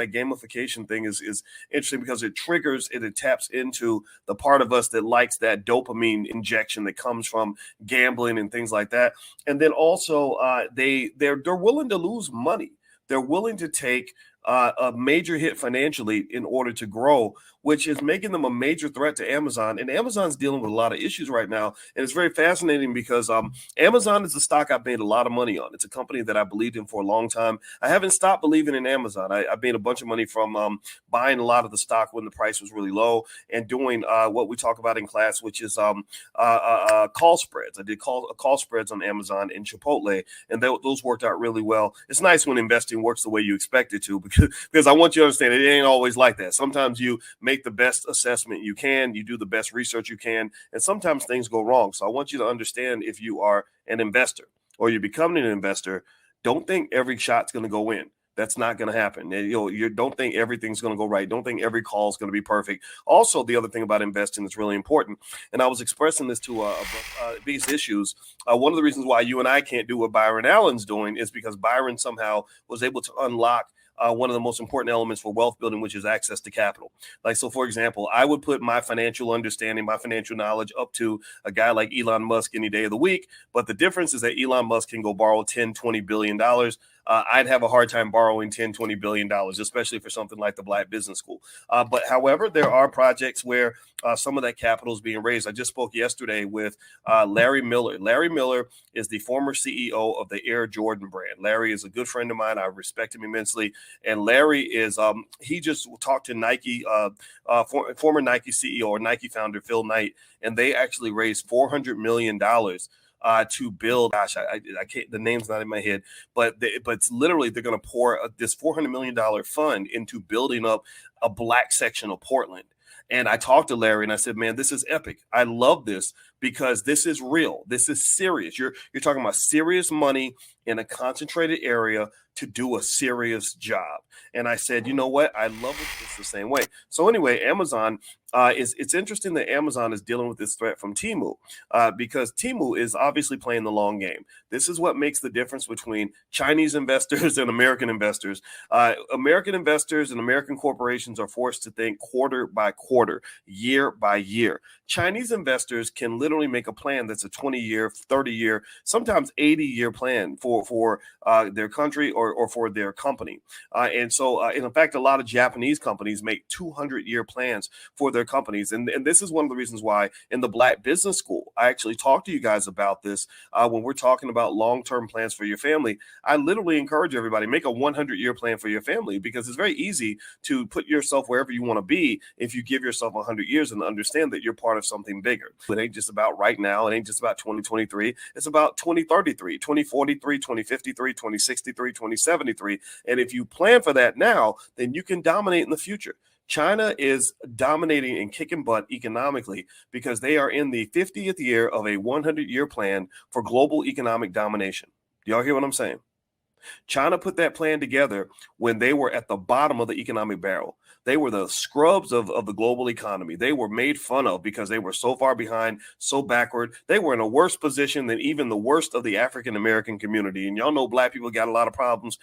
that gamification thing is interesting because it taps into the part of us that likes that dopamine injection that comes from gambling and things like that. And then also they're willing to lose money. They're willing to take a major hit financially in order to grow, which is making them a major threat to Amazon. And Amazon's dealing with a lot of issues right now. And it's very fascinating because Amazon is a stock I've made a lot of money on. It's a company that I believed in for a long time. I haven't stopped believing in Amazon. I made a bunch of money from buying a lot of the stock when the price was really low and doing what we talk about in class, which is call spreads. I did call spreads on Amazon and Chipotle, and those worked out really well. It's nice when investing works the way you expect it to, because I want you to understand it ain't always like that. Sometimes you make the best assessment you can, you do the best research you can, and sometimes things go wrong. So I want you to understand, if you are an investor or you're becoming an investor, don't think every shot's going to go in. That's not going to happen. You don't think everything's going to go right. Don't think every call is going to be perfect. Also, the other thing about investing that's really important, and I was expressing this to these issues, one of the reasons why you and I can't do what Byron Allen's doing is because Byron somehow was able to unlock one of the most important elements for wealth building, which is access to capital. Like, so for example, I would put my financial understanding, my financial knowledge up to a guy like Elon Musk any day of the week. But the difference is that Elon Musk can go borrow $10-20 billion. I'd have a hard time borrowing $10-20 billion, especially for something like the Black Business School. But however, there are projects where some of that capital is being raised. I just spoke yesterday with Larry Miller. Larry Miller is the former CEO of the Air Jordan brand. Larry is a good friend of mine. I respect him immensely. And Larry is, he just talked to Nike, former Nike CEO or Nike founder Phil Knight, and they actually raised $400 million to build. Gosh, I can't. The name's not in my head, but it's literally they're going to pour this $400 million fund into building up a Black section of Portland. And I talked to Larry and I said, man, this is epic. I love this because this is real. This is serious. You're talking about serious money in a concentrated area to do a serious job. And I said, you know what? I love it. It's the same way. So anyway, Amazon it's interesting that Amazon is dealing with this threat from Temu because Temu is obviously playing the long game. This is what makes the difference between Chinese investors and American investors. American investors and American corporations are forced to think quarter by quarter, year by year. Chinese investors can literally make a plan that's a 20-year, 30-year, sometimes 80-year plan for their country or for their company. And in fact, a lot of Japanese companies make 200-year plans for their companies. And this is one of the reasons why in the Black Business School, I actually talk to you guys about this when we're talking about long-term plans for your family. I literally encourage everybody, make a 100-year plan for your family, because it's very easy to put yourself wherever you want to be if you give yourself 100 years and understand that you're part of something bigger. It ain't just about right now. It ain't just about 2023. It's about 2033, 2043, 2053, 2063, 2073. And if you plan for that now, then you can dominate in the future. China is dominating and kicking butt economically because they are in the 50th year of a 100-year plan for global economic domination. Do y'all hear what I'm saying? China put that plan together when they were at the bottom of the economic barrel. They were the scrubs of the global economy. They were made fun of because they were so far behind, so backward. They were in a worse position than even the worst of the African-American community. And y'all know Black people got a lot of problems